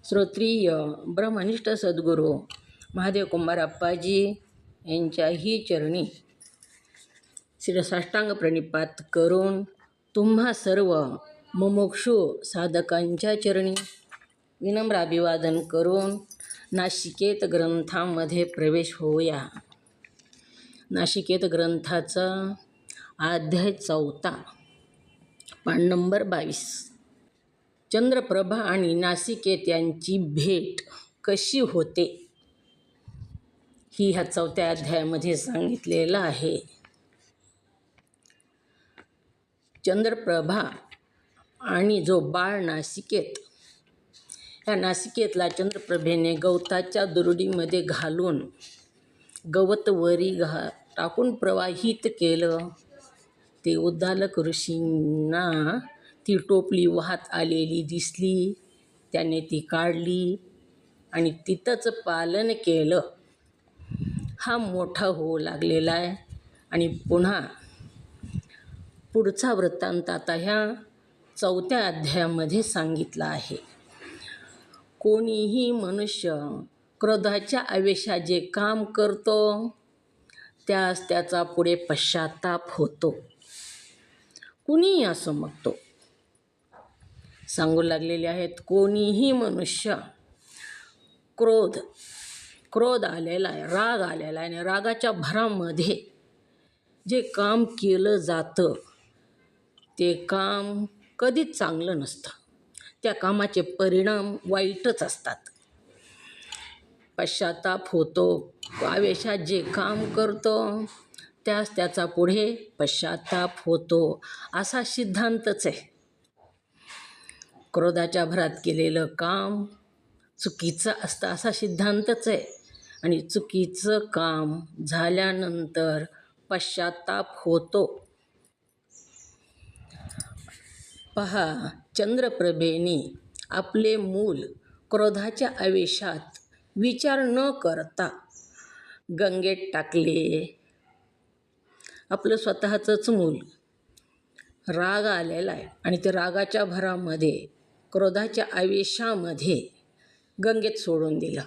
श्रोत्रिय ब्रह्मनिष्ठ सद्गुरू महादेव कुंभार अप्पाजी यांच्याही चरणी शिरसाष्टांग प्रणिपात करून तुम्हा सर्व मुमुक्षु साधकांच्या चरणी विनम्र अभिवादन करून नाशिकेत ग्रंथामध्ये प्रवेश होऊया. नाशिकेत ग्रंथाचा अध्याय 4 पान नंबर 22. चंद्रप्रभा आणि नासिकेत यांची भेट कशी होते ही ह्या 4थ्या अध्यायामध्ये सांगितलेलं आहे. चंद्रप्रभा आणि जो बाळ नासिकेत, या नासिकेतला चंद्रप्रभेने गवताच्या दुरडीमध्ये घालून गवत वरी टाकून प्रवाहित केलं. ते उद्दालक ऋषींना ती टोपली वाहत आलेली दिसली. त्याने ती काढली आणि तिथंच पालन केलं. हा मोठा होऊ लागलेला आहे. आणि पुन्हा पुढचा वृत्तांत आता ह्या 4थ्या अध्यायामध्ये सांगितला आहे. कोणीही मनुष्य क्रोधाच्या आवेशात जे काम करतो त्यास त्याचा पुढे पश्चाताप होतो. कुणीही असो मग तो सांगू लागलेले आहेत. कोणीही मनुष्य क्रोध आलेला आहे, राग आलेला आहे आणि रागाच्या भरामध्ये जे काम केलं जातं ते काम कधीच चांगलं नसतं. त्या कामाचे परिणाम वाईटच असतात. पश्चाताप होतो. आवेशात जे काम करतो त्यास त्याचा पुढे पश्चाताप होतो, असा सिद्धांतच आहे. क्रोधाच्या भरात केलेलं काम चुकीचं असतं असा सिद्धांतच आहे. आणि चुकीचं काम झाल्यानंतर पश्चाताप होतो. पहा, चंद्रप्रभेने आपले मूल क्रोधाच्या आवेशात विचार न करता गंगेत टाकले. आपलं स्वतःचंच मूल राग आलेला आहे आणि ते रागाच्या भरामध्ये क्रोधाच्या आवेशामध्ये गंगेत सोडून दिलं.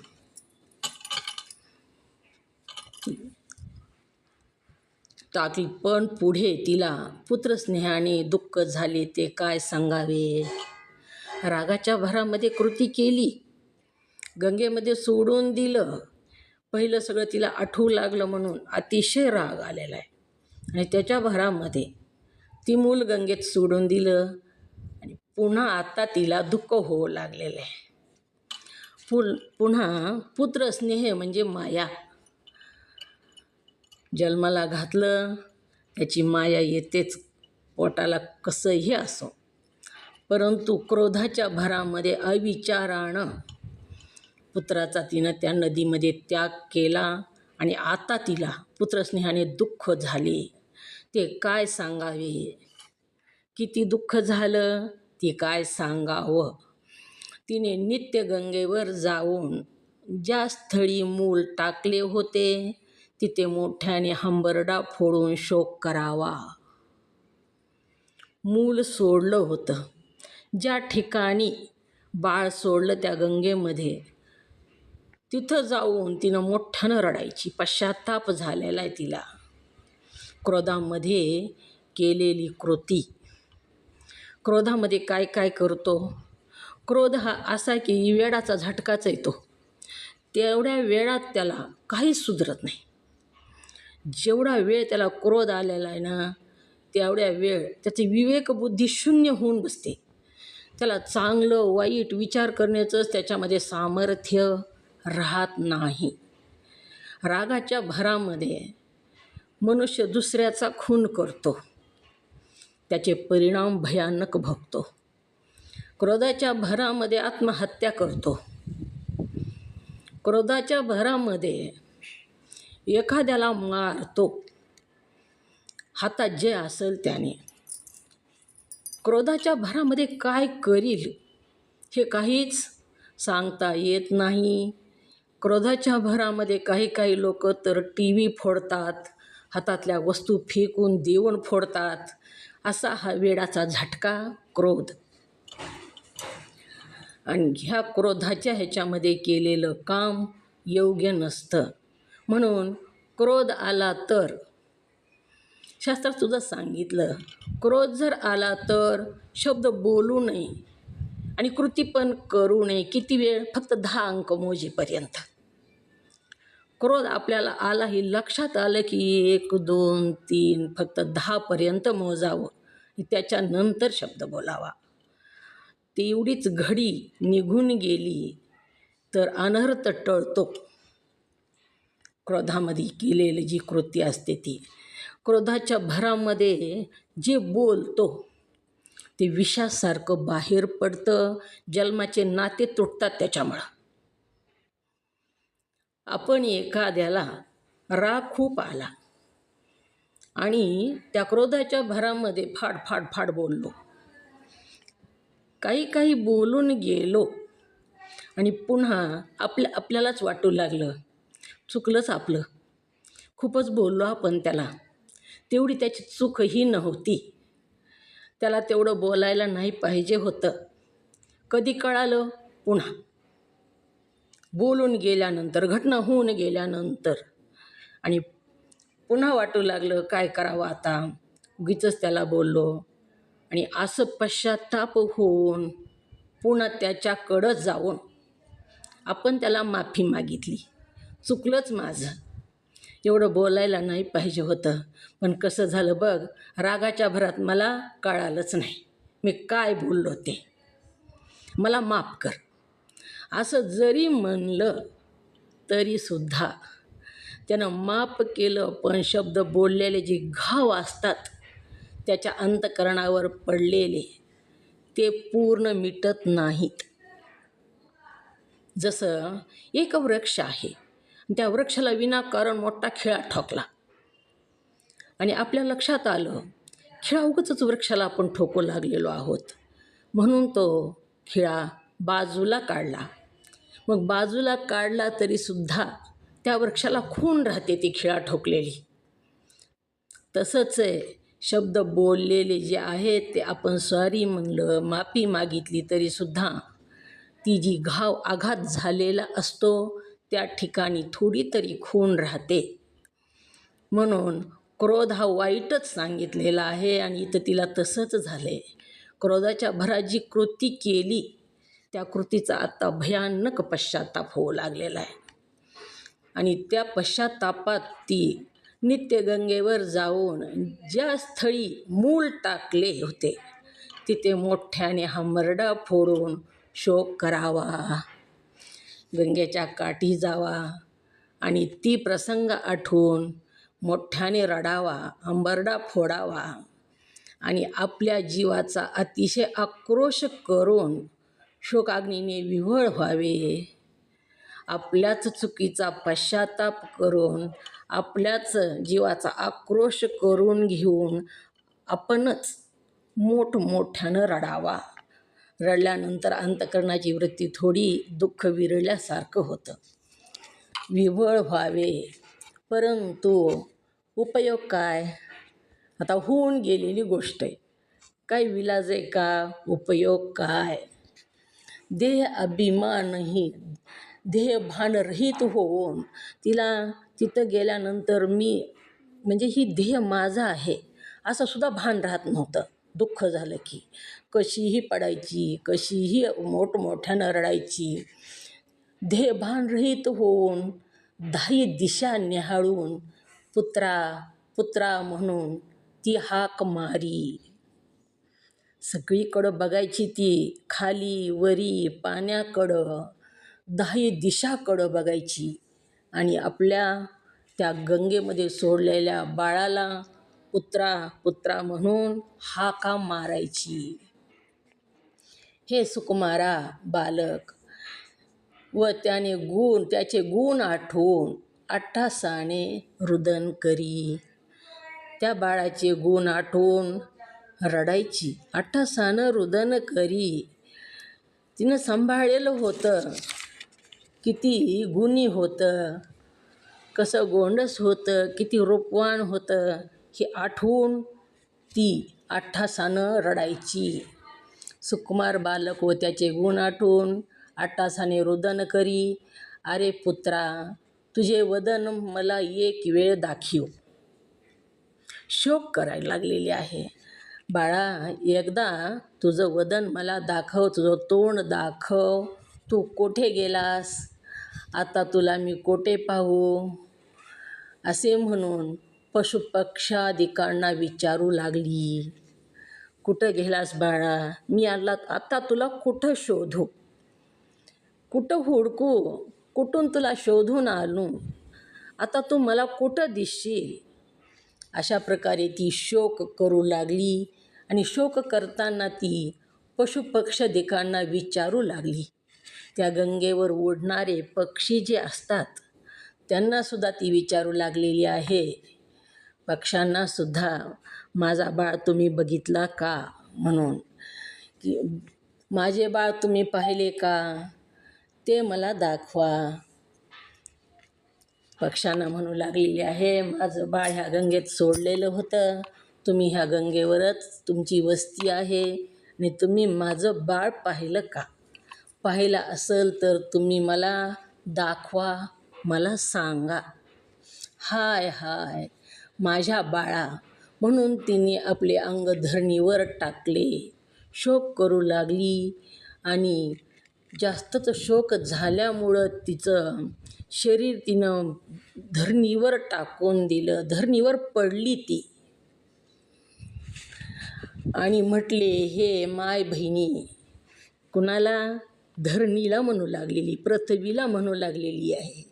टाकली, पण पुढे तिला पुत्रस्नेहाने दुःख झाले ते काय सांगावे. रागाच्या भरामध्ये कृती केली, गंगेमध्ये सोडून दिलं. पहिलं सगळं तिला आठवू लागलं म्हणून अतिशय राग आलेला आहे. आणि त्याच्या भरामध्ये ती मूल गंगेत सोडून दिलं आणि पुन्हा आता तिला दुःख होऊ लागलेलं आहे. पुन्हा पुत्रस्नेह म्हणजे माया. जन्माला घातलं त्याची माया येतेच, पोटाला कसंही असो. परंतु क्रोधाच्या भरामध्ये अविचारानं पुत्राचा तिनं त्या नदीमध्ये त्याग केला आणि आता तिला पुत्रस्नेहाने दुःख झाले. ते काय सांगावे. किती दुःख झालं ते काय सांगावं. तिने नित्य गंगेवर जाऊन ज्या स्थळी मूल टाकले होते तिथे मोठ्याने हंबरडा फोडून शोक करावा. मूल सोडलं होतं, ज्या ठिकाणी बाळ सोडलं त्या गंगेमध्ये, तिथं जाऊन तिनं मोठ्यानं रडायची. पश्चाताप झालेला आहे तिला. क्रोधामध्ये केलेली कृती. क्रोधामध्ये काय काय करतो. क्रोध हा असा की वेडाचा झटकाच येतो. तेवढ्या वेळात त्याला काहीच सुधरत नाही. जेवढा वेळ त्याला क्रोध आलेला आहे ना, तेवढ्या वेळ त्याची विवेकबुद्धी शून्य होऊन बसते. त्याला चांगलं वाईट विचार करण्याचंच त्याच्यामध्ये सामर्थ्य राहत नाही. रागाच्या भरामध्ये मनुष्य दुसऱ्याचा खून करतो, त्याचे परिणाम भयानक भोगतो. क्रोधाच्या भरामध्ये आत्महत्या करतो. क्रोधाच्या भरामध्ये एखाद्याला मारतो, हातात जे असेल त्याने. क्रोधाच्या भरामध्ये काय करील हे काहीच सांगता येत नाही. क्रोधाच्या भरामध्ये काही लोक तर TV फोडतात, हातातल्या वस्तू फेकून देऊन फोडतात. असा हा वेडाचा झटका क्रोध. आणि ह्या क्रोधाच्या ह्याच्यामध्ये केलेलं काम योग्य नसतं. म्हणून क्रोध आला तर शास्त्रात सुद्धा सांगितलं, क्रोध जर आला तर शब्द बोलू नये आणि कृती पण करू नये. किती वेळ? फक्त 10 अंक मोजेपर्यंत. क्रोध आपल्याला आला ही लक्षात आलं की 1, 2, 3 फक्त 10 पर्यंत मोजावं, त्याच्यानंतर शब्द बोलावा. तेवढीच घडी निघून गेली तर अनर्थ टळतो. क्रोधामध्ये केलेली जी कृती असते ती, क्रोधाच्या भरामध्ये जे बोलतो ते विषासारखं बाहेर पडतं. जन्माचे नाते तुटतात त्याच्यामुळं. आपण एखाद्याला राग खूप आला आणि त्या क्रोधाच्या भरामध्ये फाड फाड फाड बोललो, काही बोलून गेलो आणि पुन्हा आपल्यालाच वाटू लागलं चुकलंच आपलं, खूपच बोललो आपण त्याला. तेवढी त्याची चूकही नव्हती, त्याला तेवढं बोलायला नाही पाहिजे होतं. कधी कळालं? पुन्हा बोलून गेल्यानंतर, घटना होऊन गेल्यानंतर. आणि पुन्हा वाटू लागलं काय करावं आता, उगीचच त्याला बोललो. आणि असं पश्चात्ताप होऊन पुन्हा त्याच्याकडं जाऊन आपण त्याला माफी मागितली, चुकलंच माझं, एवढं बोलायला नाही पाहिजे होतं. पण कसं झालं बघ, रागाच्या भरात मला कळालंच नाही मी काय बोललो ते, मला माफ कर. असं जरी म्हणलं तरीसुद्धा त्यानं माफ केलं, पण शब्द बोललेले जे घाव असतात त्याच्या अंतःकरणावर पडलेले ते पूर्ण मिटत नाहीत. जसं एक वृक्ष आहे, त्या वृक्षाला विनाकारण मोठा खिळा ठोकला आणि आपल्या लक्षात आलं खिळा उगाचच वृक्षाला आपण ठोकू लागलेलो आहोत, म्हणून तो खिळा बाजूला काढला. मग बाजूला काढला तरीसुद्धा त्या वृक्षाला खून राहते ती खिळा ठोकलेली. तसंच आहे, शब्द बोललेले जे आहेत ते आपण सॉरी म्हणलं, माफी मागितली तरीसुद्धा ती जी आघात झालेला असतो त्या ठिकाणी थोडी तरी खून राहते. म्हणून क्रोध हा वाईटच सांगितलेला आहे आणि इथं तिला तसंच झालं आहे. क्रोधाच्या भरात जी कृती केली त्या कृतीचा आता भयानक पश्चात्ताप होऊ लागलेला आहे. आणि त्या पश्चात्तापात ती नित्यगंगेवर जाऊन ज्या स्थळी मूल टाकले होते तिथे मोठ्याने हमरडा फोडून शोक करावा, गंगेच्या काठी जावा आणि ती प्रसंग आठवून मोठ्याने रडावा, हमरडा फोडावा आणि आपल्या जीवाचा अतिशय आक्रोश करून शोकाग्नीने विव्हळ व्हावे. आपल्याच चुकीचा पश्चात्ताप करून आपल्याच जीवाचा आक्रोश करून घेऊन आपणच मोठमोठ्यानं रडावा. रडल्यानंतर अंतःकरणाची वृत्ती थोडी दुःख विरळल्यासारखं होतं, विव्हळ व्हावे. परंतु उपयोग काय? आता होऊन गेलेली गोष्ट आहे, काय विलाज आहे का? उपयोग काय? देह अभिमानही देहभानरहित होऊन तिला तिथं गेल्यानंतर म्हणजे ही देह माझा आहे असं सुद्धा भान राहत नव्हतं. दुःख झालं की कशीही पडायची, कशीही मोठमोठ्यानं रडायची. देहभानरहित होऊन 10 दिशा निहाळून पुत्रा पुत्रा म्हणून ती हाक मारी. सगळीकडं बघायची ती, खाली वरी पाण्याकडं 10 दिशाकडं बघायची आणि आपल्या त्या गंगेमध्ये सोडलेल्या बाळाला पुत्रा पुत्रा म्हणून हाका मारायची. हे सुकुमारा बालक व त्याचे गुण आठवून अट्टासाने रुदन करी. त्या बाळाचे गुण आठवून रडायची, अट्टासानं रुदन करी. तिनं सांभाळलेलं होतं, किती गुणी होतं, कसं गोंडस होतं, किती रूपवान होतं, हे आठवून ती अट्टासानं रडायची. सुकुमार बालक व त्याचे गुण आठवून आटासाने रुदन करी, अरे पुत्रा तुझे वदन मला एक वेळ दाखीव. शोक करायला लागलेली आहे. बाळा एकदा तुझं वदन मला दाखव, तुझं तोंड दाखव. तू कोठे गेलास, आता तुला मी कोठे पाहू. असे म्हणून पशुपक्षादिकांना विचारू लागली. कुठं गेलास बाळा, मी आता तुला कुठं शोधू, कुठं हुडकू, कुठून तुला शोधून आणू, आता तू मला कुठं दिसशील. अशा प्रकारे ती शोक करू लागली आणि शोक करताना ती पशुपक्षादिकांना विचारू लागली. त्या गंगेवर उडणारे पक्षी जे असतात त्यांनासुद्धा ती विचारू लागलेली आहे. पक्ष्यांनासुद्धा माझा बाळ तुम्ही बघितला का म्हणून, की माझे बाळ तुम्ही पाहिले का, ते मला दाखवा. पक्ष्यांना म्हणू लागलेली आहे, माझं बाळ ह्या गंगेत सोडलेलं होतं, तुम्ही ह्या गंगेवरच तुमची वस्ती आहे आणि तुम्ही माझं बाळ पाहिलं का. पाहिलं असेल तर तुम्ही मला दाखवा, मला सांगा. हाय हाय माझ्या बाळा, म्हणून तिने आपले अंग धरणीवर टाकले. शोक करू लागली आणि जास्तच शोक झाल्यामुळं तिचं शरीर तिनं धरणीवर टाकून दिलं. धरणीवर पडली ती आणि म्हटले, हे माय बहिणी. कुणाला, धरणीला म्हणू लागलेली, पृथ्वीला म्हणू लागलेली आहे.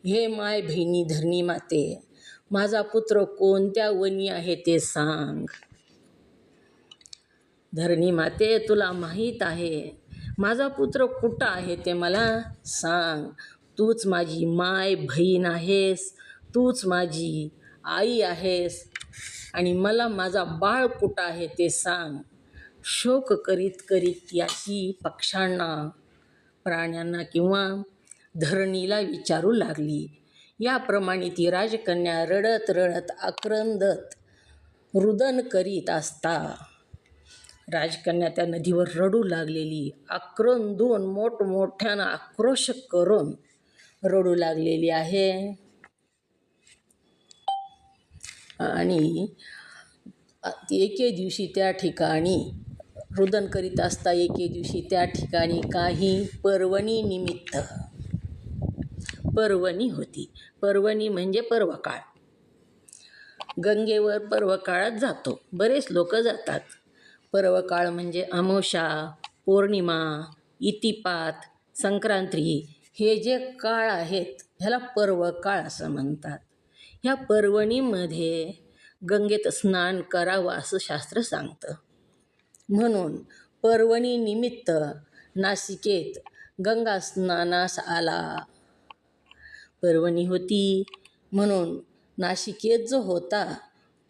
हे माय बहिणी धरणी माते, माझा पुत्र कोणत्या वनी आहे ते सांग. धरणी माते तुला माहीत आहे माझा पुत्र कुठं आहे ते मला सांग. तूच माझी माय बहीण आहेस, तूच माझी आई आहेस आणि मला माझा बाळ कुठं आहे ते सांग. शोक करीत करीत याची पक्ष्यांना, प्राण्यांना किंवा धरणीला विचारू लागली. याप्रमाणे ती राजकन्या रडत रडत आक्रंदत रुदन करीत असता राजकन्या त्या नदीवर रडू लागलेली. आक्रंदून मोठमोठ्यानं आक्रोश करून रडू लागलेली आहे. आणि एके दिवशी त्या ठिकाणी रुदन करीत असता एके दिवशी त्या ठिकाणी काही पर्वणी निमित्त, पर्वणी होती. पर्वणी म्हणजे पर्वकाळ. गंगेवर पर्वकाळात जातो, बरेच लोक जातात. पर्वकाळ म्हणजे अमावस्या, पौर्णिमा, इतिपात, संक्रांती, हे जे काळ आहेत ह्याला पर्वकाळ असं म्हणतात. ह्या पर्वणीमध्ये गंगेत स्नान करावं असं शास्त्र सांगतं. म्हणून पर्वणी निमित्त नासिकेत गंगा स्नानास आला. पर्वणी होती म्हणून नासिकेत जो होता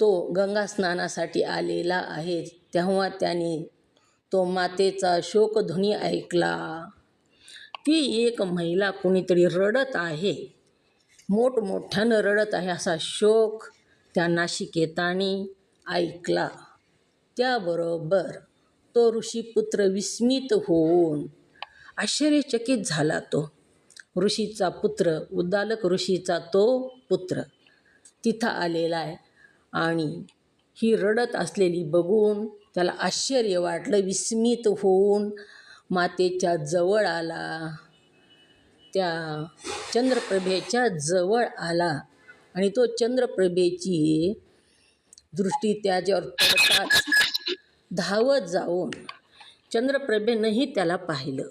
तो गंगा स्नानासाठी आलेला आहे. तेव्हा त्याने तो मातेचा शोकध्वनी ऐकला. ती एक महिला कोणीतरी रडत आहे, मोठमोठ्यानं रडत आहे असा शोक त्या नासिकेताने ऐकला. त्याबरोबर तो ऋषीपुत्र विस्मित होऊन आश्चर्यचकित झाला. तो ऋषीचा पुत्र, उद्दालक ऋषीचा तो पुत्र तिथं आलेला आहे आणि ही रडत असलेली बघून त्याला आश्चर्य वाटलं. विस्मित होऊन मातेच्या जवळ आला, त्या चंद्रप्रभेच्या जवळ आला आणि तो चंद्रप्रभेची दृष्टी त्याच्यावर पडताच धावत जाऊन चंद्रप्रभेनंही त्याला पाहिलं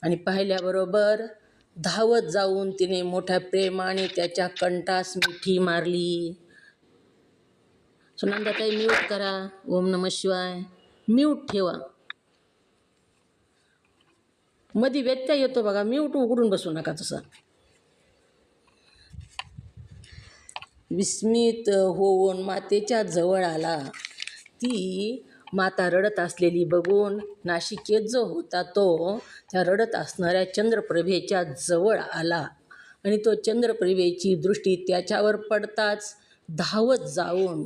आणि पाहिल्याबरोबर धावत जाऊन तिने मोठ्या प्रेमाने त्याच्या कंठास मिठी मारली. सुनंदाताई म्यूट करा. ओम नमः शिवाय म्यूट ठेवा. मध्ये व्यत्यय येतो बघा, म्यूट उघडून बसू नका तसं. विस्मित होऊन मातेच्या जवळ आला. ती माता रडत असलेली बघून नासिकेत जो होता तो त्या रडत असणाऱ्या चंद्रप्रभेच्या जवळ आला आणि तो चंद्रप्रभेची दृष्टी त्याच्यावर पडताच धावत जाऊन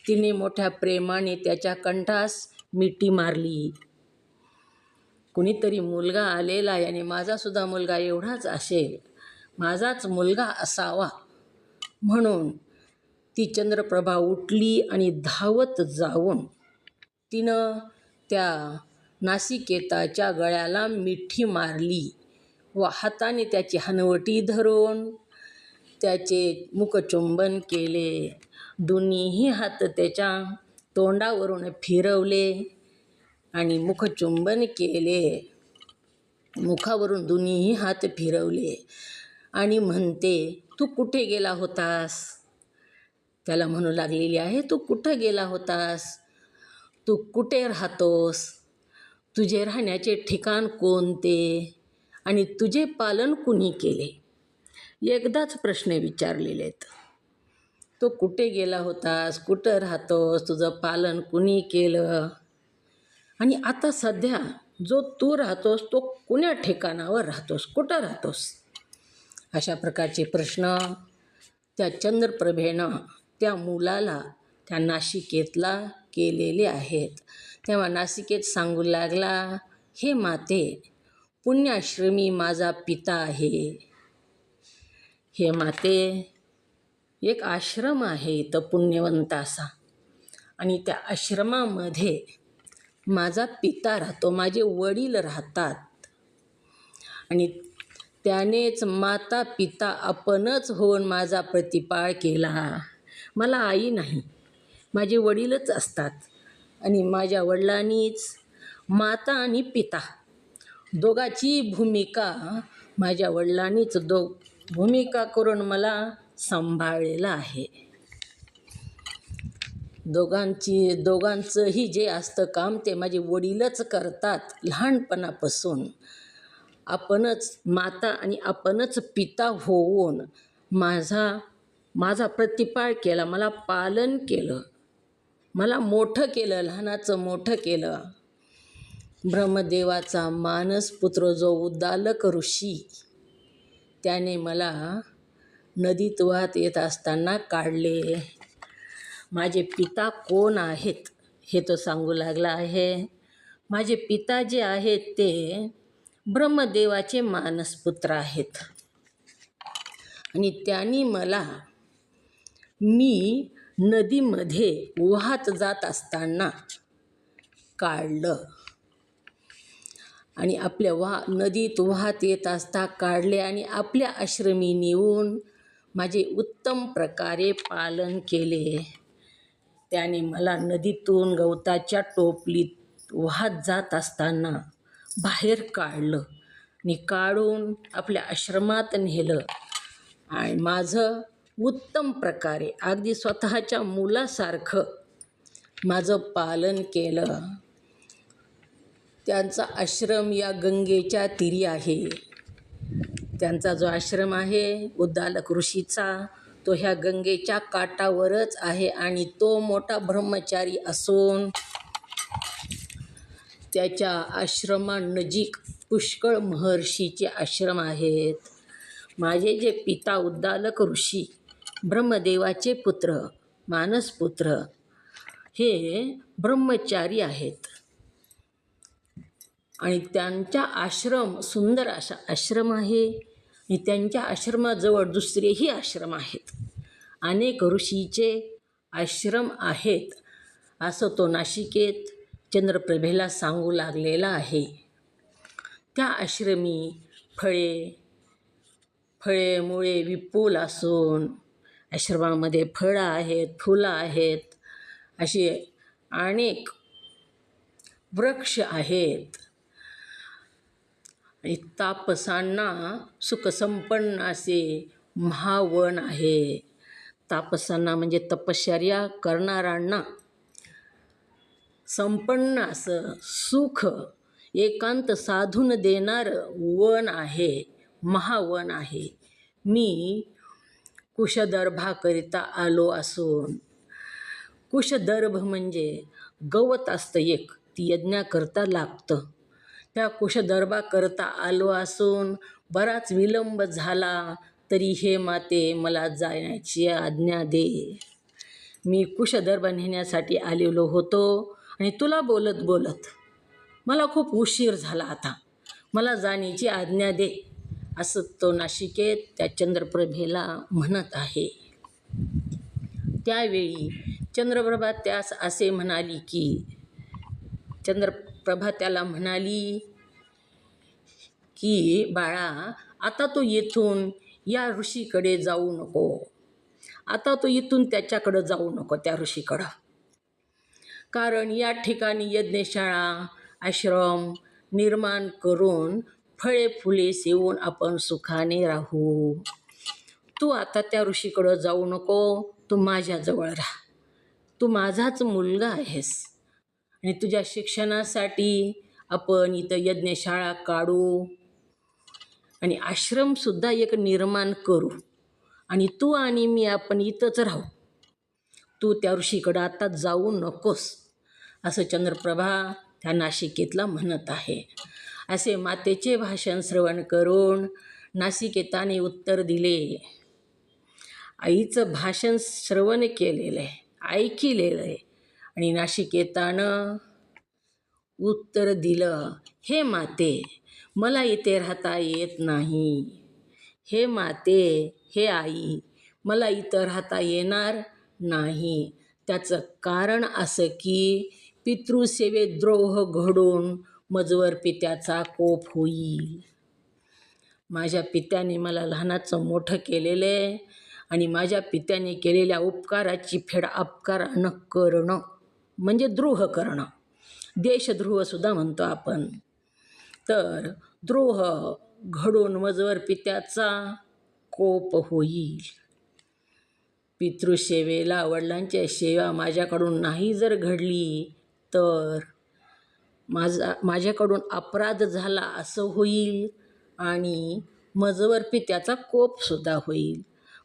तिने मोठ्या प्रेमाने त्याच्या कंठास मिठी मारली. कुणीतरी मुलगा आलेला आहे आणि माझासुद्धा मुलगा एवढाच असेल, माझाच मुलगा असावा म्हणून ती चंद्रप्रभा उठली आणि धावत जाऊन तिनं त्या नासिकेताच्या गळ्याला मिठी मारली व हाताने त्याची हनवटी धरून त्याचे मुखचुंबन केले. दोन्हीही हात त्याच्या तोंडावरून फिरवले आणि मुखचुंबन केले. मुखावरून दोन्हीही हात फिरवले आणि म्हणते, तू कुठे गेला होतास? त्याला म्हणू लागलेली आहे, तू कुठं गेला होतास? तू कुठे राहतोस? तुझे राहण्याचे ठिकाण कोणते आणि तुझे पालन कुणी केले? एकदाच प्रश्न विचारलेले आहेत. तो कुठे गेला होतास, कुठं राहतोस, तुझं पालन कुणी केलं, आणि आता सध्या जो तू राहतोस तो कुण्या ठिकाणावर राहतोस, कुठं राहतोस? अशा प्रकारचे प्रश्न त्या चंद्रप्रभेनं त्या मुलाला, त्या नासिकेतला केलेले आहेत. तेव्हा नासिकेत सांगू लागला, हे माते, पुण्याश्रमी माझा पिता आहे. हे माते, एक आश्रम आहे इथं पुण्यवंत असा, आणि त्या आश्रमामध्ये माझा पिता राहतो, माझे वडील राहतात, आणि त्यानेच माता पिता आपणच होऊन माझा प्रतिपाळ केला. मला आई नाही, माझे वडीलच असतात, आणि माझ्या वडिलांनीच माता आणि पिता दोघाची भूमिका माझ्या वडिलांनीच भूमिका करून मला सांभाळलेलं आहे. दोघांचंही जे असतं काम ते माझे वडीलच करतात. लहानपणापासून आपणच माता आणि आपणच पिता होऊन माझा प्रतिपाळ केला, मला पालन केलं, मला मोठं केलं, लहानाचं मोठं केलं. ब्रह्मदेवाचा मानसपुत्र जो उद्दालक ऋषी, त्याने मला नदीत वाहत येत असताना काढले. माझे पिता कोण आहेत हे तो सांगू लागला आहे. माझे पिता जे आहेत ते ब्रह्मदेवाचे मानसपुत्र आहेत, आणि त्यांनी मला मी नदीमध्ये वाहत जात असताना काढलं, आणि आपल्या नदीत वाहत येत असता काढले, आणि आपल्या आश्रमी नेऊन माझे उत्तम प्रकारे पालन केले. त्याने मला नदीतून गवताच्या टोपलीत वाहत जात असताना बाहेर काढलं, आणि काढून आपल्या आश्रमात नेलं, आणि माझं उत्तम प्रकारे अगदी स्वतःच्या मुलासारखं माझं पालन केलं. त्यांचा आश्रम या गंगेच्या तीरी आहे. त्यांचा जो आश्रम आहे उद्दालक ऋषीचा, तो ह्या गंगेच्या काठावरच आहे, आणि तो मोठा ब्रह्मचारी असून त्याच्या आश्रमानजीक पुष्कळ महर्षीचे आश्रम आहेत. माझे जे पिता उद्दालक ऋषी, ब्रह्मदेवाचे पुत्र, मानसपुत्र, हे ब्रह्मचारी आहेत, आणि त्यांचा आश्रम सुंदर असा आश्रम आहे, आणि त्यांच्या आश्रमाजवळ दुसरेही आश्रम आहेत, अनेक ऋषीचे आश्रम आहेत, असं तो नासिकेत चंद्रप्रभेला सांगू लागलेला आहे. त्या आश्रमी फळे मुळे विपुल असून आश्रमामध्ये फळं आहेत, फुलं आहेत, असे अनेक वृक्ष आहेत, आणि तापसांना सुखसंपन्न असे महावन आहे. तापसांना म्हणजे तपश्चर्या करणाऱ्यांना संपन्न असं सुख एकांत साधून देणारं वन आहे, महावन आहे. मी कुशदर्भाकरिता आलो असून, कुशदर्भ म्हणजे गवत असतं एक, ती यज्ञाकरता लागतं. त्या कुशदर्भाकरता आलो असून बराच विलंब झाला, तरी हे माते मला जाण्याची आज्ञा दे. मी कुशदर्भ नेण्यासाठी आलेलो होतो, आणि तुला बोलत बोलत मला खूप उशीर झाला, आता मला जाण्याची आज्ञा दे, असं तो नाशिकेत त्या चंद्रप्रभेला म्हणत आहे. त्यावेळी चंद्रप्रभा त्यास असे म्हणाली की चंद्रप्रभा त्याला म्हणाली की बाळा, आता तो येथून या ऋषीकडे जाऊ नको. आता तो इथून त्याच्याकडं जाऊ नको, त्या ऋषीकडं. कारण या ठिकाणी यज्ञशाळा, आश्रम निर्माण करून फळे फुले सेवून आपण सुखाने राहू. तू आता त्या ऋषीकडं जाऊ नको, तू माझ्याजवळ राहा. तू माझाच मुलगा आहेस आणि तुझ्या शिक्षणासाठी आपण इथं यज्ञशाळा काढू आणि आश्रमसुद्धा एक निर्माण करू आणि तू आणि मी आपण इथंच राहू. तू त्या ऋषीकडं आता जाऊ नकोस, असं चंद्रप्रभा त्या नाशिकेतला म्हणत आहे. असे मातेचे भाषण श्रवण करून नासिकेताने उत्तर दिले. आईचं भाषण श्रवण केलेलं आहे, ऐकिलेलं आहे आणि नाशिकेतानं उत्तर दिलं, हे माते, मला इथे राहता येत नाही. हे माते, हे आई, मला इथं राहता येणार नाही. त्याचं कारण असं की पितृसेवेत द्रोह घडून मजवर पित्याचा कोप होईल. माझ्या पित्याने मला लहानाचं मोठं केलेलं आहे आणि माझ्या पित्याने केलेल्या उपकाराची फेड अपकारानं करणं म्हणजे द्रोह करणं. देशद्रोहसुद्धा म्हणतो आपण. तर द्रोह घडून मजवर पित्याचा कोप होईल. पितृसेवेला वडिलांच्या सेवा माझ्याकडून नाही जर घडली तर माझ्याकडून अपराध झाला असं होईल आणि मजवर पित्याचा कोपसुद्धा होईल.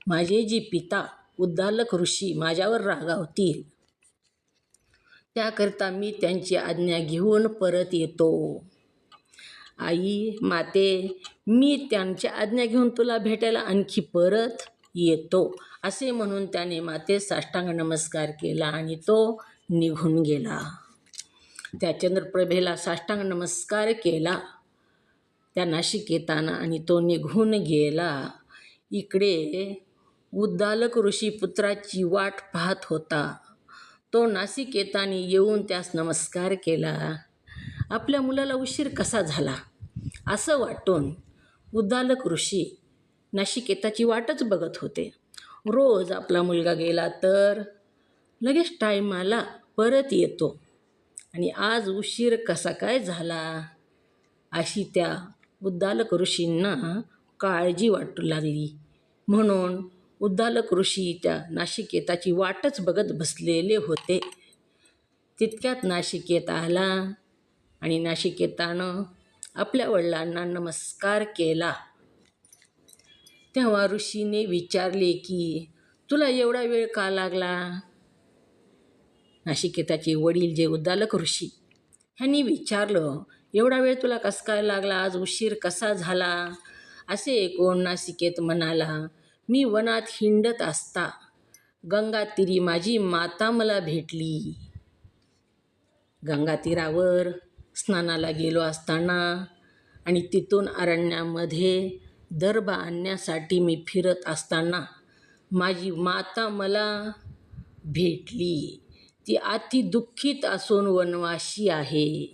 माझे जी पिता उद्दालक ऋषी माझ्यावर रागावतील, त्याकरता मी त्यांची आज्ञा घेऊन परत येतो. आई, माते, मी त्यांची आज्ञा घेऊन तुला भेटायला आणखी परत येतो, असे म्हणून त्याने मातेस साष्टांग नमस्कार केला आणि तो निघून गेला. त्या चंद्रप्रभेला साष्टांग नमस्कार केला त्या नाशिकेतानं आणि तो निघून गेला. इकडे उद्दालक ऋषी पुत्राची वाट पाहत होता. तो नासिकेताने येऊन त्यास नमस्कार केला. आपल्या मुलाला उशीर कसा झाला असं वाटून उद्दालक ऋषी नाशिकेताची वाटच बघत होते. रोज आपला मुलगा गेला तर लगेच टायमाला परत येतो आणि आज उशीर कसा काय झाला अशी त्या उद्दालक ऋषींना काळजी वाटू लागली. म्हणून उद्दालक ऋषी त्या नाशिकेताची वाटच बघत बसलेले होते. तितक्यात नाशिकेत आला आणि नाशिकेतानं आपल्या वडिलांना नमस्कार केला. तेव्हा ऋषीने विचारले की तुला एवढा वेळ का लागला? नाशिकेताचे वडील जे उद्दालक ऋषी ह्यांनी विचारलं, एवढा वेळ तुला कसा काय लागला, आज उशीर कसा झाला? असे ऐकून नासिकेत म्हणाला, मी वनात हिंडत असता गंगातीरी माझी माता मला भेटली. गंगातीरावर स्नानाला गेलो असताना आणि तिथून अरण्यामध्ये दर्भ आणण्यासाठी मी फिरत असताना माझी माता मला भेटली. ती अति दुःखित असून वनवासी आहे.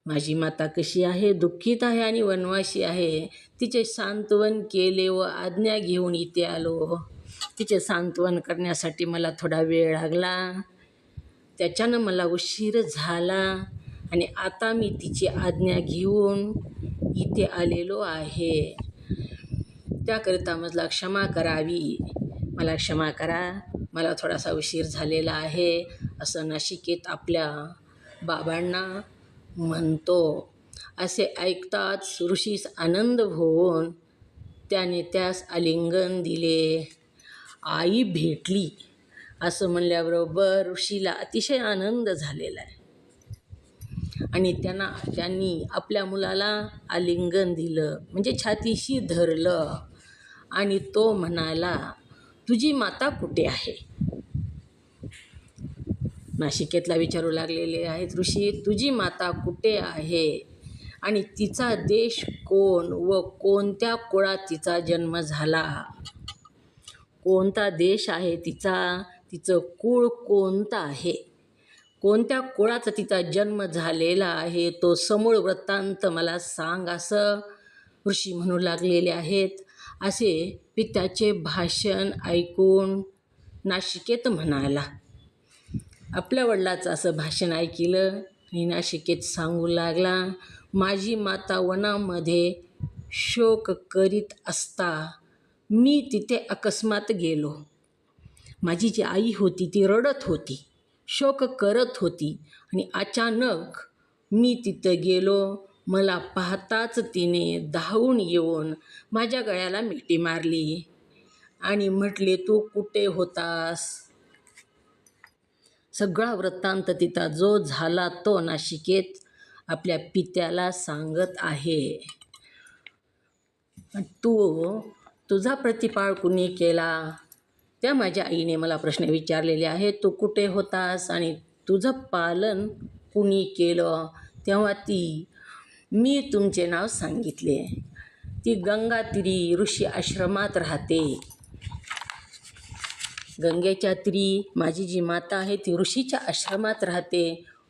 माझी माता कशी आहे? दुःखित आहे आणि वनवासी आहे. तिचे सांत्वन केले व आज्ञा घेऊन इथे आलो. तिचे सांत्वन करण्यासाठी मला थोडा वेळ लागला, त्याच्यानं मला उशीर झाला आणि आता मी तिची आज्ञा घेऊन इथे आलेलो आहे. त्याकरिता मला क्षमा करावी, मला क्षमा करा, मला थोडासा उशीर झालेला आहे, असं नाशिकेत आपल्या बाबांना म्हणतो. असे ऐकताच ऋषीस आनंद होऊन त्याने त्यास आलिंगन दिले. आई भेटली असं म्हणल्याबरोबर ऋषीला अतिशय आनंद झालेला आहे आणि त्यांनी आपल्या मुलाला आलिंगन दिलं, म्हणजे छातीशी धरलं आणि तो म्हणाला, तुझी माता कुठे आहे? नाशिकेतला विचारू लागलेले आहेत, ऋषी तुझी माता कुठे आहे आणि तिचा देश कोण व कोणत्या कुळात तिचा जन्म झाला? कोणता देश आहे तिचा, तिचं कुळ कोणतं आहे, कोणत्या कुळाचा तिचा जन्म झालेला आहे, तो समूळ वृत्तांत मला सांग, असं ऋषी म्हणू लागलेले आहेत. असे पित्याचे भाषण ऐकून नाशिकेत म्हणाला. आपल्या वडिलाचं असं भाषण ऐकलं आणि नाशिकेत सांगू लागला, माझी माता वनामध्ये शोक करीत असता मी तिथे अकस्मात गेलो. माझी जी आई होती ती रडत होती, शोक करत होती आणि अचानक मी तिथं गेलो. मला पाहताच तिने धावून येऊन माझ्या गळ्याला मिठी मारली आणि म्हटले, तू कुठे होतास? सगळा वृत्तांत तिथं जो झाला तो नाशिकेत आपल्या पित्याला सांगत आहे. तुझा प्रतिपाळ कुणी केला? त्या माझ्या आईने मला प्रश्न विचारलेले आहेत. तू कुठे होतास आणि तुझं पालन कुणी केलं? तेव्हा मी तुमचे नाव सांगितले. ती गंगातीरी ऋषी आश्रमात राहते. गंगेच्या तीरी माझी जी माता आहे ती ऋषीच्या आश्रमात राहते.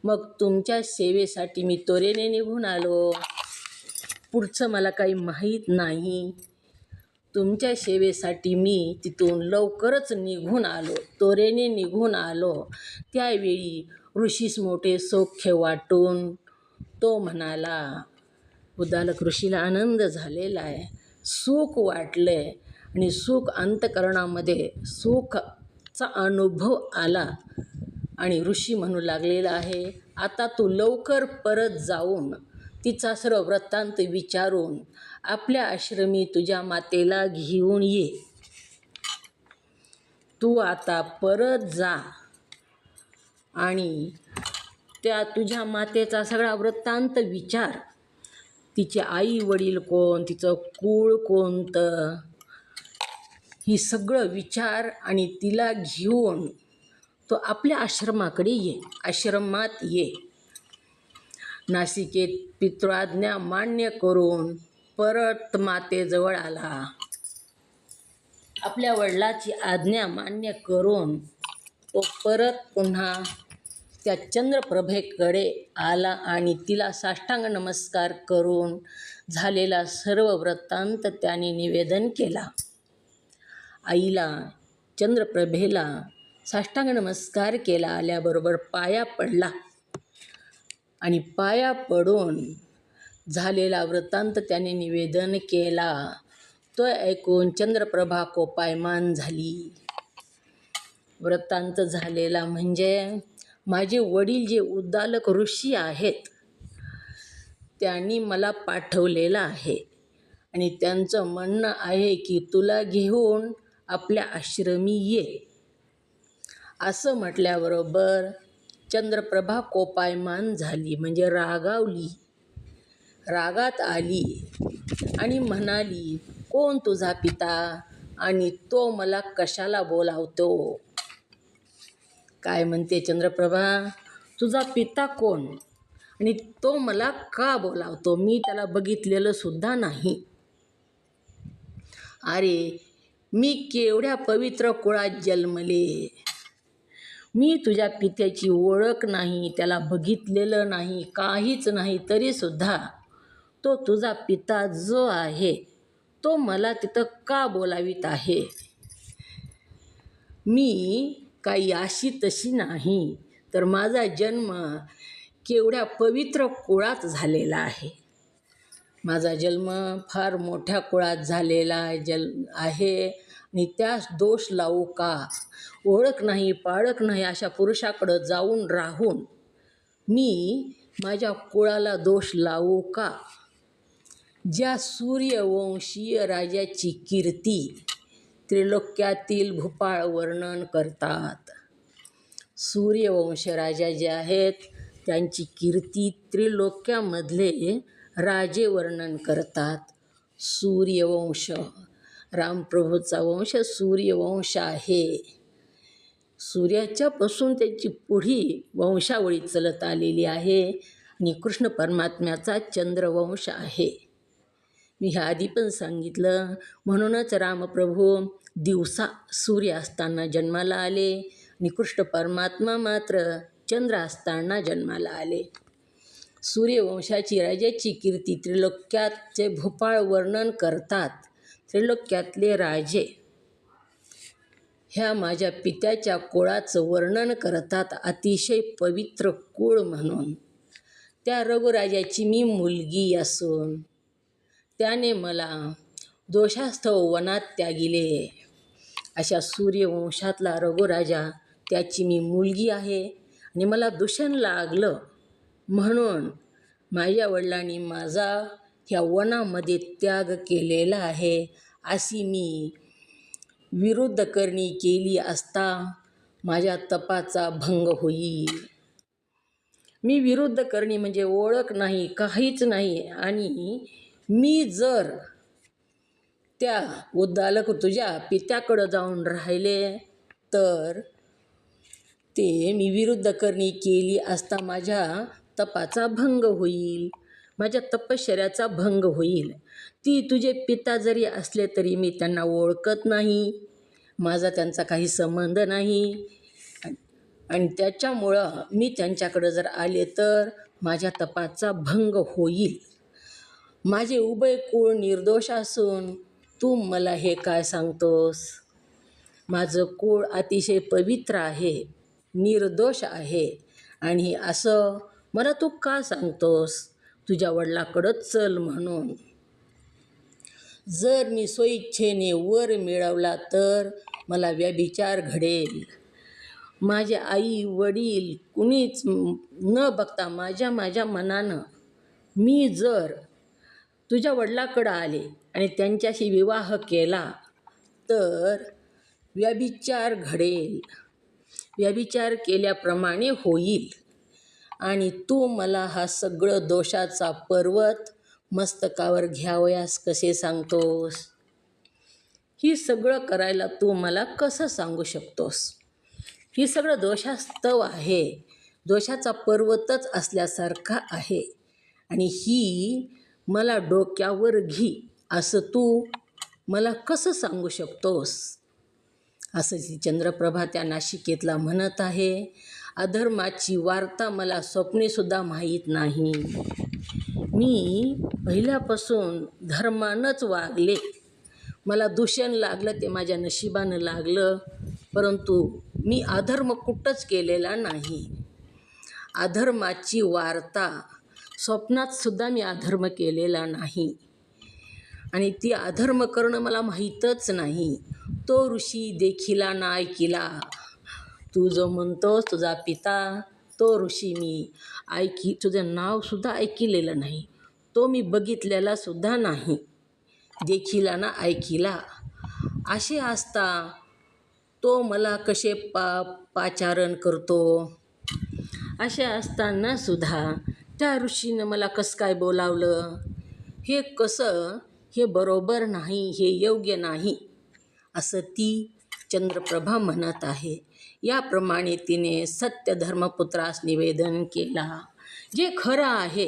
मग तुमच्या सेवेसाठी मी त्वरेने निघून आलो. पुढचं मला काही माहीत नाही. तुमच्या सेवेसाठी मी तिथून लवकरच निघून आलो, त्वरेने निघून आलो. त्यावेळी ऋषीस मोठे सौख्य वाटून तो म्हणाला, उद्दालक ऋषीला आनंद झालेला आहे, सुख वाटले आणि सुख अंतकरणामध्ये सुखाचा अनुभव आला. आणि ऋषी म्हणू लागलेला आहे, आता तू लवकर परत जाऊन तिचा सर्व वृत्तांत विचारून आपल्या आश्रमी तुझ्या मातेला घेऊन ये. तू आता परत जा आणि त्या तुझ्या मातेचा सगळा वृत्तांत विचार. तिचे आई वडील कोण, तिचं कुळ कोणतं, ही सगळं विचार आणि तिला घेऊन तो आपल्या आश्रमाकडे ये, आश्रमात ये. नासिकेत पितृआज्ञा मान्य करून परत मातेजवळ आला. आपल्या वडिलाची आज्ञा मान्य करून तो परत पुन्हा त्या चंद्रप्रभेकडे आला आणि तिला साष्टांग नमस्कार करून झालेला सर्व वृत्तांत त्याने निवेदन केला. आईला चंद्रप्रभेला साष्टांग नमस्कार केला. आल्याबरोबर पाया पडला आणि पाया पडून झालेला वृत्तांत त्याने निवेदन केला. तो ऐकून चंद्रप्रभा कोपायमान झाली. वृत्तांत झालेला म्हणजे माझे वडील जे उद्दालक ऋषी आहेत त्यांनी मला पाठवलेलं आहे आणि त्यांचं म्हणणं आहे की तुला घेऊन आपल्या आश्रमी ये. असं म्हटल्याबरोबर चंद्रप्रभा कोपायमान झाली, म्हणजे रागावली, रागात आली आणि म्हणाली, कोण तुझा पिता आणि तो मला कशाला बोलावतो? काय म्हणते चंद्रप्रभा, तुझा पिता कोण आणि तो मला का बोलावतो? मी त्याला बघितलेलं सुद्धा नाही. अरे, मी केवढ्या पवित्र कुळात जन्मले, मी तुझ्या पित्याची ओळख नाही, त्याला बघितलेलं नाही, काहीच नाही, तरीसुद्धा तो तुझा पिता जो आहे तो मला तिथं का बोलावित आहे? मी काही अशी तशी नाही, तर माझा जन्म केवढ्या पवित्र कुळात झालेला आहे. माझा जन्म फार मोठ्या कुळात झालेला आहे आणि त्यास दोष लावू का? ओळख नाही, पाळख नाही अशा पुरुषाकडं जाऊन राहून मी माझ्या कुळाला दोष लावू का? ज्या सूर्यवंशीय राजाची कीर्ती त्रिलोक्यातील भूपाळ वर्णन करतात. सूर्यवंश राजा जे आहेत त्यांची कीर्ती त्रिलोक्यामधले राजे वर्णन करतात. सूर्यवंश, रामप्रभूचा वंश सूर्यवंश आहे. सूर्याच्यापासून त्यांची पुढी वंशावळी चलत आलेली आहे आणि कृष्ण परमात्म्याचा चंद्रवंश आहे. मी ह्या आधी पण सांगितलं. म्हणूनच रामप्रभू दिवसा सूर्य असताना जन्माला आले आणि कृष्ण परमात्मा मात्र चंद्र असताना जन्माला आले. सूर्यवंशाची राजाची कीर्ती त्रिलोक्याचे भूपाळ वर्णन करतात. त्रिलोक्यातले राजे ह्या माझ्या पित्याच्या कुळाचं वर्णन करतात, अतिशय पवित्र कुळ म्हणून. त्या रघुराजाची मी मुलगी असून त्याने मला दोषास्तव वनात त्यागिले. अशा सूर्यवंशातला रघुराजा, त्याची मी मुलगी आहे आणि मला दूषण लागलं म्हणून माझ्या वडिलांनी माझा ह्या वनामध्ये त्याग केलेला आहे. अशी मी विरुद्ध करणी केली असता माझ्या तपाचा भंग होईल. मी विरुद्ध करणी म्हणजे ओळख नाही, काहीच नाही. आणि मी जर त्या उद्दालक तुझ्या पित्याकडं जाऊन राहिले तर ते मी विरुद्ध करणी केली असता माझ्या तपाचा भंग होईल, माझ्या तपश्चर्याचा भंग होईल. ती तुझे पिता जरी असले तरी मी त्यांना ओळखत नाही, माझा त्यांचा काही संबंध नाही. आणि त्याच्यामुळं मी त्यांच्याकडं जर आले तर माझ्या तपाचा भंग होईल. माझे उभय कुळ निर्दोष असून तू मला हे काय सांगतोस? माझं कुळ अतिशय पवित्र आहे, निर्दोष आहे, आणि असं मला तू का सांगतोस तुझ्या वडिलाकडंच चल म्हणून? जर मी स्वइच्छेने वर मिळवला तर मला व्यभिचार घडेल. माझे आई वडील कुणीच न बघता माझ्या मनानं मी जर तुझ्या वडिलाकडं आले आणि त्यांच्याशी विवाह केला तर व्यभिचार घडेल, व्यभिचार केल्याप्रमाणे होईल. आणि तू मला हा सगळं दोषाचा पर्वत मस्तकावर घ्यावयास कसे सांगतोस? ही सगळं करायला तू मला कसं सांगू शकतोस? ही सगळं दोषास्तव आहे, दोषाचा पर्वतच असल्यासारखा आहे. आणि ही मला डोक्यावर घी असं तू मला कसं सांगू शकतोस? असं ती चंद्रप्रभा त्या नाशिकेतला म्हणत आहे. अधर्माची वार्ता मला स्वप्नेसुद्धा माहीत नाही. मी पहिल्यापासून धर्मानंच वागले. मला दूषण लागलं ते माझ्या नशिबानं लागलं, परंतु मी अधर्म कुठंच केलेला नाही. अधर्माची वार्ता स्वप्नातसुद्धा मी अधर्म केलेला नाही. आणि ती अधर्म करणं मला माहीतच नाही. तो ऋषी देखिला ना ऐकिला. तू जो म्हणतोस तुझा पिता, तो ऋषी मी तुझं नावसुद्धा ऐकिलेलं नाही, तो मी बघितलेला सुद्धा नाही. देखिला ना ऐकिला असे असता तो मला कसे पाचारण करतो? असे असताना सुद्धा त्या ऋषीनं मला कसं काय बोलावलं? हे कसं? हे बरोबर नाही, हे योग्य नाही, असं ती चंद्रप्रभा म्हणत आहे. याप्रमाणे तिने सत्य धर्मपुत्रास निवेदन केला. जे खरं आहे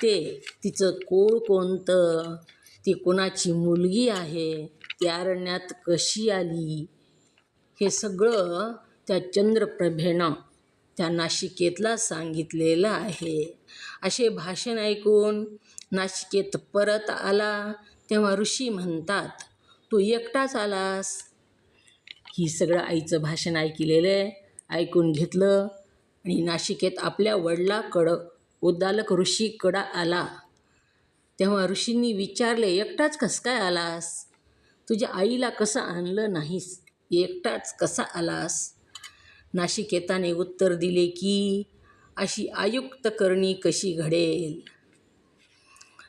ते, तिचं कुळ कोणतं, ती कुणाची मुलगी आहे, ती अरण्यात कशी आली, हे सगळं त्या चंद्रप्रभेनं त्या नाशिकेतला सांगितलेलं आहे. असे भाषण ऐकून नाशिकेत परत आला तेव्हा ऋषी म्हणतात, तू एकटाच आलास? ही सगळं आईचं भाषण ऐकलेलं ऐकून घेतलं आणि नाशिकेत आपल्या वडिलाकडं उद्दालक ऋषीकडं आला. तेव्हा ऋषींनी विचारले, एकटाच कसं काय आलास? तुझ्या आईला कसं आणलं नाहीस? एकटाच कसा आलास? नाशिकेताने उत्तर दिले की अशी आयुक्त करणी कशी घडेल?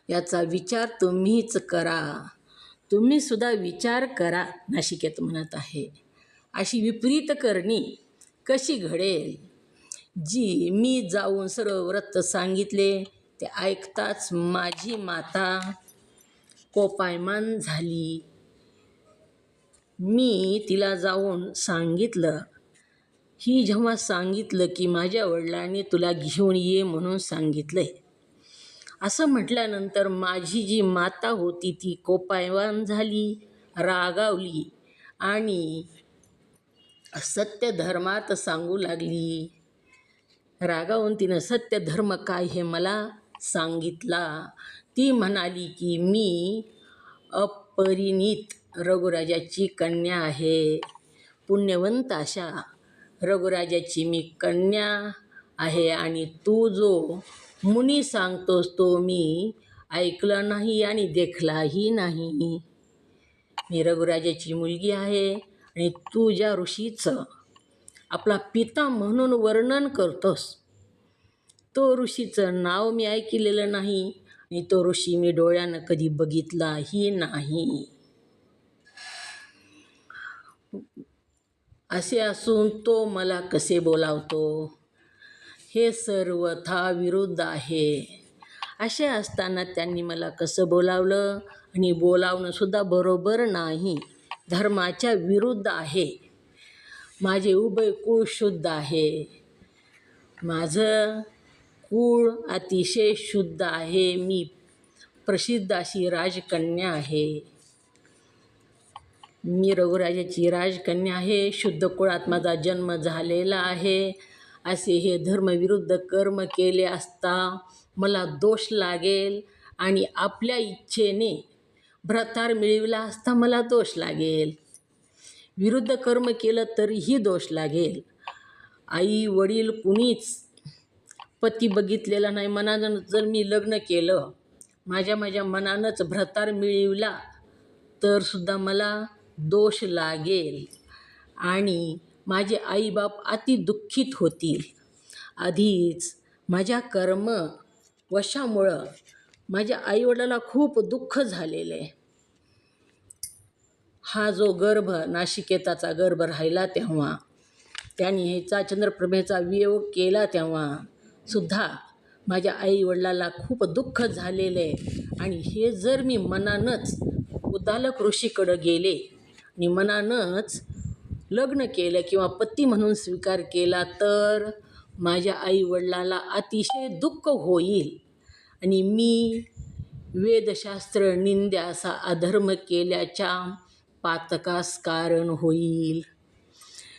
याचा विचार तुम्हीच करा, तुम्हीसुद्धा विचार करा. नाशिकेत म्हणत आहे, अशी विपरीत करणी कशी घडेल? जी मी जाऊन सर्व व्रत सांगितले ते ऐकताच माझी माता कोपायमान झाली. मी तिला जाऊन सांगितलं ही जेव्हा सांगितलं की माझ्या वडिलांनी तुला घेऊन ये म्हणून सांगितलंय, असं म्हटल्यानंतर माझी जी माता होती ती कोपायवान झाली, रागावली आणि सत्य धर्मात सांगू लागली. रागावून तिनं सत्य धर्म काय हे मला सांगितला. ती म्हणाली की मी अपरिणित रघुराजाची कन्या आहे. पुण्यवंत अशा रघुराजाची मी कन्या आहे आणि तू जो मुनी सांगतोस तो मी ऐकला नाही आणि देखलाही नाही. मी रघुराजाची मुलगी आहे आणि तू ज्या ऋषीचं आपला पिता म्हणून वर्णन करतोस तो ऋषीचं नाव मी ऐकलेलं नाही आणि तो ऋषी मी डोळ्यानं कधी बघितलाही नाही. असे असून तो मला कसे बोलावतो, हे सर्वथा विरुद्ध आहे. असे असताना त्यांनी मला कसं बोलावलं आणि बोलावणंसुद्धा बरोबर नाही, धर्माच्या विरुद्ध आहे. माझे उभय कुळ शुद्ध आहे. माझं कुळ अतिशय शुद्ध आहे. मी प्रसिद्ध अशी राजकन्या आहे. मी रघुराजाची राजकन्या आहे. शुद्ध कुळात माझा जन्म झालेला आहे. असे हे धर्मविरुद्ध कर्म केले असता मला दोष लागेल आणि आपल्या इच्छेने भ्रतार मिळविला असता मला दोष लागेल. विरुद्ध कर्म केलं तरीही दोष लागेल. आई वडील कुणीच पती बघितलेला नाही. मनानं जर मी लग्न केलं, माझ्या मनानंच भ्रतार मिळविला तर सुद्धा मला दोष लागेल आणि माझे आईबाप अति दुःखित होतील. आधीच माझ्या कर्म वशामुळं माझ्या आईवडिलाला खूप दुःख झालेलं आहे. हा जो गर्भ नाशिकेताचा गर्भ राहिला तेव्हा त्यांनी ह्याचा चंद्रप्रभेचा वियोग केला तेव्हा सुद्धा माझ्या आईवडिलाला खूप दुःख झालेलं आहे. आणि हे जर मी मनानंच उद्दालक ऋषीकडं गेले आणि मनानंच लग्न केलं किंवा पती म्हणून स्वीकार केला तर माझ्या आईवडिलाला अतिशय दुःख होईल आणि मी वेदशास्त्र निंद्या असा अधर्म केल्याच्या पातकास कारण होईल.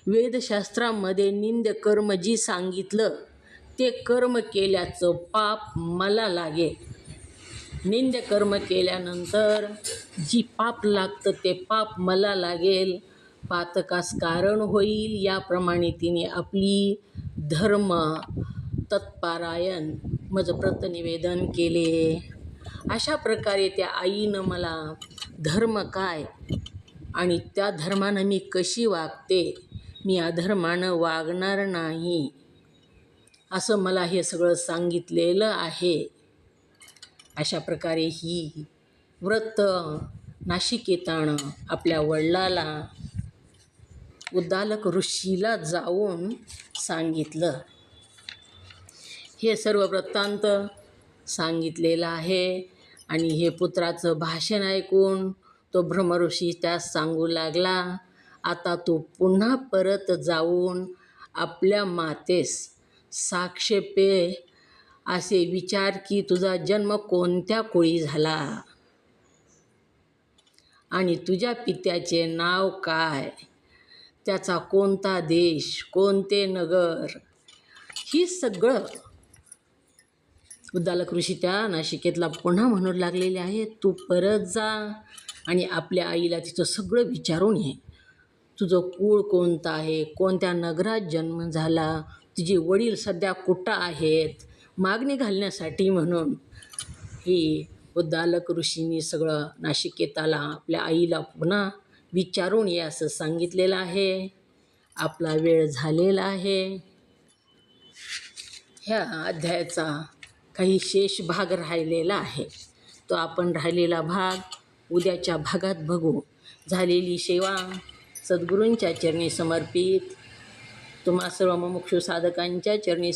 वेदशास्त्रामध्ये निंद्य कर्म जी सांगितलं ते कर्म केल्याचं पाप मला लागेल. निंद्य कर्म केल्यानंतर जी पाप लागतं ते पाप मला लागेल, पातकास कारण होईल. याप्रमाणे तिने आपली धर्म तत्पारायण मजप्रत निवेदन केले. अशा प्रकारे त्या आईनं मला धर्म काय आणि त्या धर्मानं मी कशी वागते, मी अधर्मानं वागणार नाही, असं मला हे सगळं सांगितलेलं आहे. अशा प्रकारे ही व्रत नाशिकेतानं आपल्या वडिलाला उद्दालक ऋषीला जाऊन सांगितलं. हे सर्व वृत्तांत सांगितलेलं आहे. आणि हे पुत्राचं भाषण ऐकून तो ब्रह्मऋषी त्यास सांगू लागला, आता तू पुन्हा परत जाऊन आपल्या मातेस साक्षेपे असे विचार की तुझा जन्म कोणत्या कुळी झाला आणि तुझ्या पित्याचे नाव काय, त्याचा कोणता देश, कोणते नगर. ही सगळं उद्दालक ऋषी त्या नाशिकेतला पुन्हा म्हणू लागलेले आहे. तू परत जा आणि आपल्या आईला तिचं सगळं विचारून ये. तुझं कुळ कोणतं आहे, कोणत्या नगरात जन्म झाला, तुझे वडील सध्या कुठं आहेत, मागणी घालण्यासाठी म्हणून ही उद्दालक ऋषींनी सगळं नाशिकेताला आपल्या आईला पुन्हा विचारून ये असं सांगितलेलं आहे. आपला वेळ झालेला आहे. ह्या अध्यायाचा काही शेष भाग राहिलेला आहे. तो आपण राहिलेला भाग उद्याच्या भागात बघू. झालेली सेवा सद्गुरूंच्या चरणी समर्पित. तुम्हा सर्व मुमुक्षु साधकांच्या चरणी